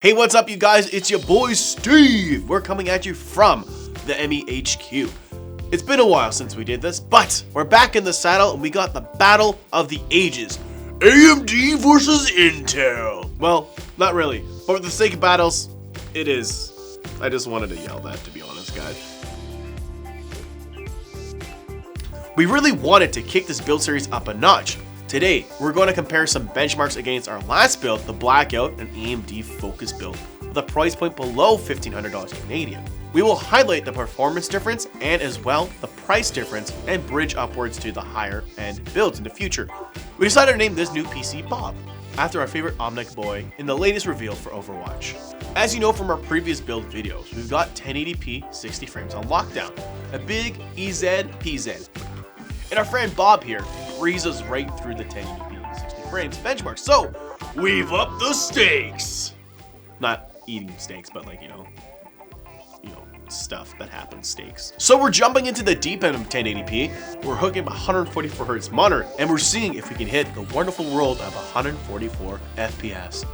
Hey, what's up, you guys? It's your boy Steve. We're coming at you from the MEHQ. It's been a while since we did this, but we're back in the saddle and we got the battle of the ages. AMD versus Intel. Well, not really, but for the sake of battles, it is. I just wanted to yell that, to be honest, guys. We really wanted to kick this build series up a notch. Today, we're going to compare some benchmarks against our last build, the Blackout, an AMD Focus build, with a price point below $1,500 Canadian. We will highlight the performance difference and as well the price difference and bridge upwards to the higher end builds in the future. We decided to name this new PC Bob, after our favorite Omnic boy in the latest reveal for Overwatch. As you know from our previous build videos, we've got 1080p 60 frames on lockdown, a big EZ-PZ. And our friend Bob here breezes right through the 1080p 60 frames benchmark. So, we've upped the stakes. Not eating steaks, but like, you know, stuff that happens, steaks. So we're jumping into the deep end of 1080p. We're hooking up 144Hz monitor, and we're seeing if we can hit the wonderful world of 144 FPS.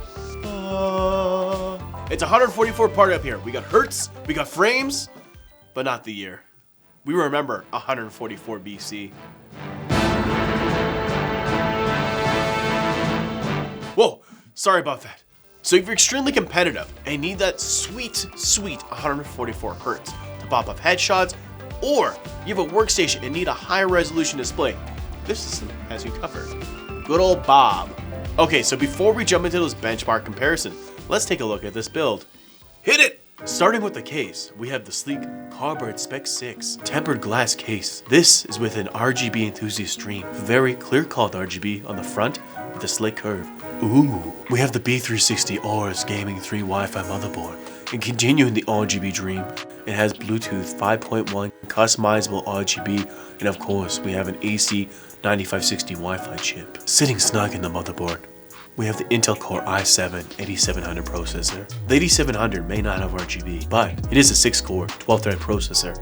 It's 144 party up here. We got hertz, we got frames, but not the year. We remember 144 BC. Whoa, sorry about that. So if you're extremely competitive and need that sweet 144 hertz to pop off headshots, or you have a workstation and need a high resolution display, this system has you covered. Good old Bob. Okay, so before we jump into those benchmark comparisons, let's take a look at this build. Hit it! Starting with the case, we have the sleek Carbide Spec 6 tempered glass case. This is with an RGB enthusiast stream. Very clear colored RGB on the front with a slick curve. Ooh. We have the B360 Aorus Gaming 3 Wi-Fi motherboard. And continuing the RGB dream, it has Bluetooth 5.1 customizable RGB, and of course we have an AC 9560 Wi-Fi chip. Sitting snug in the motherboard, we have the Intel Core i7-8700 processor. The 8700 may not have RGB, but it is a 6-core, 12-thread processor.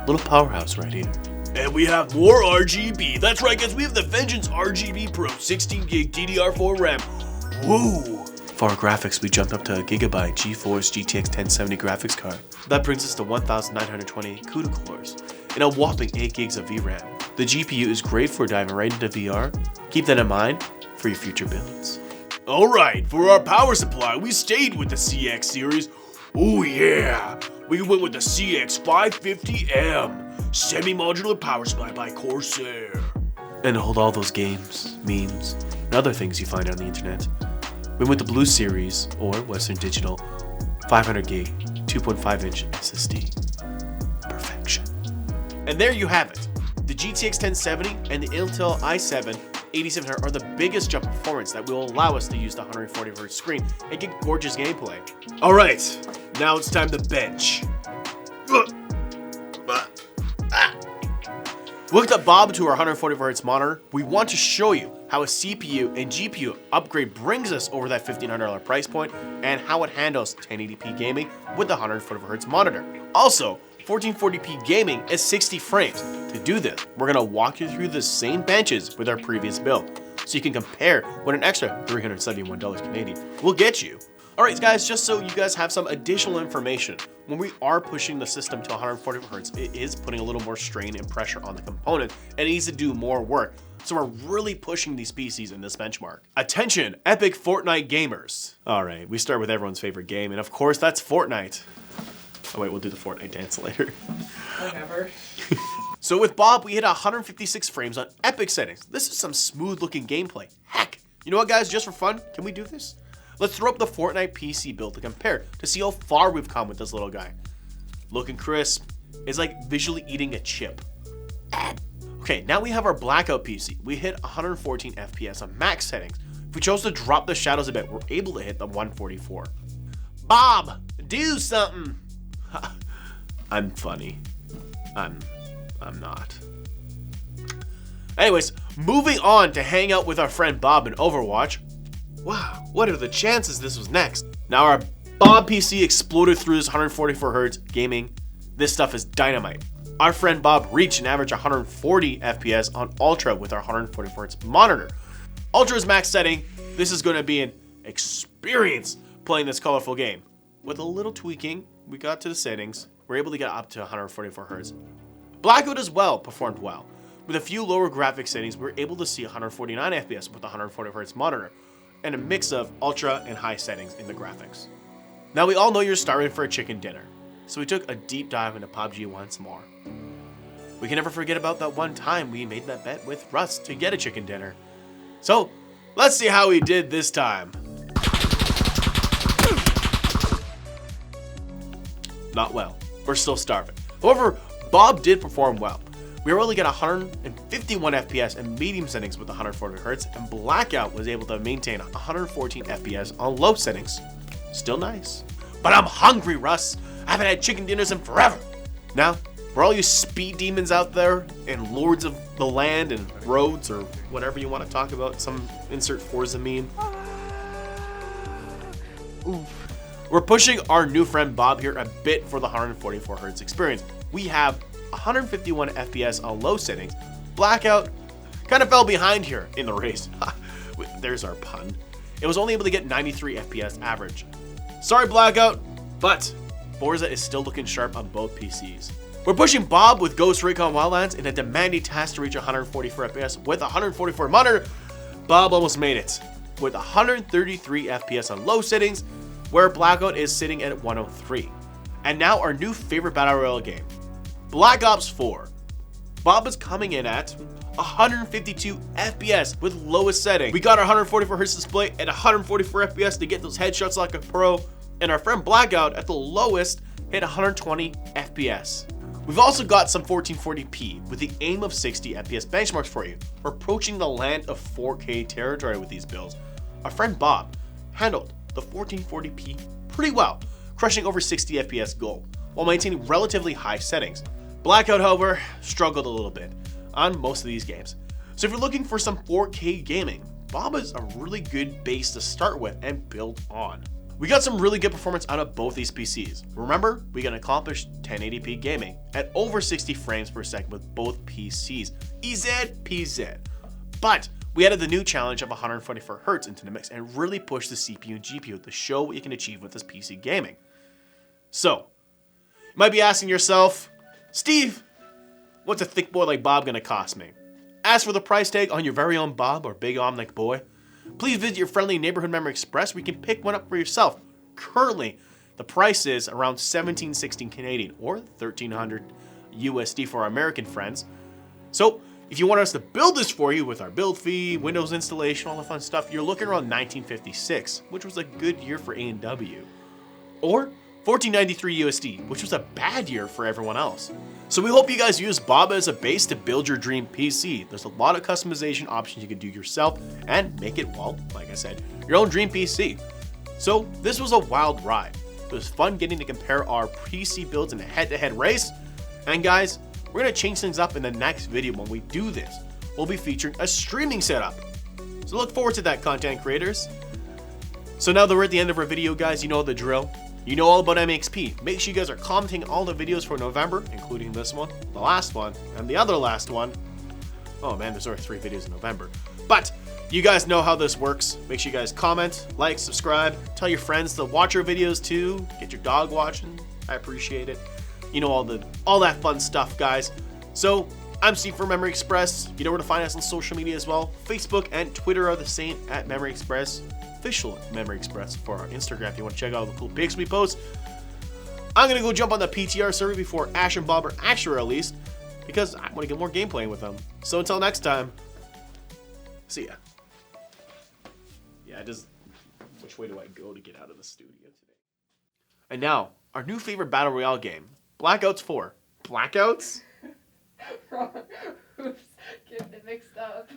Little powerhouse right here. And we have more RGB. That's right, guys, we have the Vengeance RGB Pro 16GB DDR4 RAM. Woo! For our graphics, we jumped up to a Gigabyte GeForce GTX 1070 graphics card. That brings us to 1920 CUDA cores and a whopping 8 gigs of VRAM. The GPU is great for diving right into VR. Keep that in mind for your future builds. Alright, for our power supply, we stayed with the CX series. Oh yeah, we went with the CX550M, semi-modular power supply by Corsair. And to hold all those games, memes, and other things you find on the internet, we went with the Blue Series, or Western Digital, 500GB, 2.5-inch SSD. Perfection. And there you have it. The GTX 1070 and the Intel i7-8700 are the biggest jump in performance that will allow us to use the 140Hz screen and get gorgeous gameplay. Alright, now it's time to bench. We hooked up Bob to our 144Hz monitor. We want to show you how a CPU and GPU upgrade brings us over that $1,500 price point and how it handles 1080p gaming with the 144Hz monitor. Also, 1440p gaming is 60 frames. To do this, we're going to walk you through the same benches with our previous build, so you can compare what an extra $371 Canadian will get you. Alright guys, just so you guys have some additional information, when we are pushing the system to 144Hz, it is putting a little more strain and pressure on the component, and it needs to do more work. So we're really pushing these PCs in this benchmark. Attention, epic Fortnite gamers. Alright, we start with everyone's favorite game, and of course that's Fortnite. Oh wait, we'll do the Fortnite dance later. Whatever. So with Bob, we hit 156 frames on epic settings. This is some smooth looking gameplay. Heck, you know what guys, just for fun, can we do this? Let's throw up the Fortnite PC build to compare to see how far we've come with this little guy. Looking crisp. It's like visually eating a chip. Okay, now we have our Blackout PC. We hit 114 FPS on max settings. If we chose to drop the shadows a bit, we're able to hit the 144. Bob, do something. I'm funny. I'm not. Anyways, moving on to hang out with our friend Bob in Overwatch. Wow, what are the chances this was next? Now our Bob PC exploded through this 144Hz gaming. This stuff is dynamite. Our friend Bob reached an average 140 FPS on Ultra with our 144Hz monitor. Ultra's max setting, this is going to be an experience. playing this colorful game. With a little tweaking, we got to the settings. We're able to get up to 144 Hz. Blackout as well performed well. With a few lower graphic settings, we were able to see 149 FPS with a 140 Hz monitor, and a mix of ultra and high settings in the graphics. Now we all know you're starving for a chicken dinner, so we took a deep dive into PUBG once more. We can never forget about that one time we made that bet with Russ to get a chicken dinner. So, let's see how we did this time. Not well. We're still starving. However, Bob did perform well. We were able to get 151 FPS in medium settings with 140 Hz, and Blackout was able to maintain 114 FPS on low settings. Still nice. But I'm hungry, Russ. I haven't had chicken dinners in forever. Now, for all you speed demons out there and lords of the land and roads or whatever you want to talk about, some insert Forza meme. Oof. We're pushing our new friend Bob here a bit for the 144 Hz experience. We have 151 FPS on low settings. Blackout kind of fell behind here in the race. There's our pun. It was only able to get 93 FPS average. Sorry, Blackout, but Forza is still looking sharp on both PCs. We're pushing Bob with Ghost Recon Wildlands in a demanding task to reach 144 FPS with 144 monitor. Bob almost made it with 133 FPS on low settings, where Blackout is sitting at 103. And now our new favorite Battle Royale game, Black Ops 4. Bob is coming in at 152 FPS with lowest setting. We got our 144 Hz display at 144 FPS to get those headshots like a pro, and our friend Blackout at the lowest hit 120 FPS. We've also got some 1440p with the aim of 60 FPS benchmarks for you. We're approaching the land of 4K territory with these builds. Our friend Bob handled the 1440p pretty well, crushing over 60 FPS goal while maintaining relatively high settings. Blackout, however, struggled a little bit on most of these games. So if you're looking for some 4K gaming, Bob is a really good base to start with and build on. We got some really good performance out of both these PCs. Remember, we can accomplish 1080p gaming at over 60 frames per second with both PCs. PZ. But we added the new challenge of 144 Hz into the mix and really pushed the CPU and GPU to show what you can achieve with this PC gaming. So, you might be asking yourself, Steve, what's a thick boy like Bob gonna cost me? As for the price tag on your very own Bob or Big Omnic boy, please visit your friendly neighborhood Memory Express where you can pick one up for yourself. Currently, the price is around $17.16 Canadian or $1,300 USD for our American friends. So, if you want us to build this for you with our build fee, Windows installation, all the fun stuff, you're looking around 1956, which was a good year for A&W. Or $14.93 USD, which was a bad year for everyone else. So we hope you guys use Bob as a base to build your dream PC. There's a lot of customization options you can do yourself and make it, well, like I said, your own dream PC. So this was a wild ride. It was fun getting to compare our PC builds in a head-to-head race. And guys, we're going to change things up in the next video when we do this. We'll be featuring a streaming setup. So look forward to that, content creators. So now that we're at the end of our video, guys, you know the drill. You know all about MXP. Make sure you guys are commenting all the videos for November, including this one, the last one, and the other last one. Oh man, there's already 3 videos in November. But you guys know how this works. Make sure you guys comment, like, subscribe, tell your friends to watch our videos too. Get your dog watching. I appreciate it. You know all that fun stuff, guys. So I'm Steve from Memory Express. You know where to find us on social media as well. Facebook and Twitter are the same at Memory Express. Official Memory Express for our Instagram if you want to check out all the cool pics we post. I'm going to go jump on the PTR server before Ash and Bob are actually released because I want to get more gameplay with them. So until next time, see ya. Yeah, which way do I go to get out of the studio today? And now, our new favorite Battle Royale game, Blackouts 4. Blackouts? Wrong. Oops. Getting it mixed up.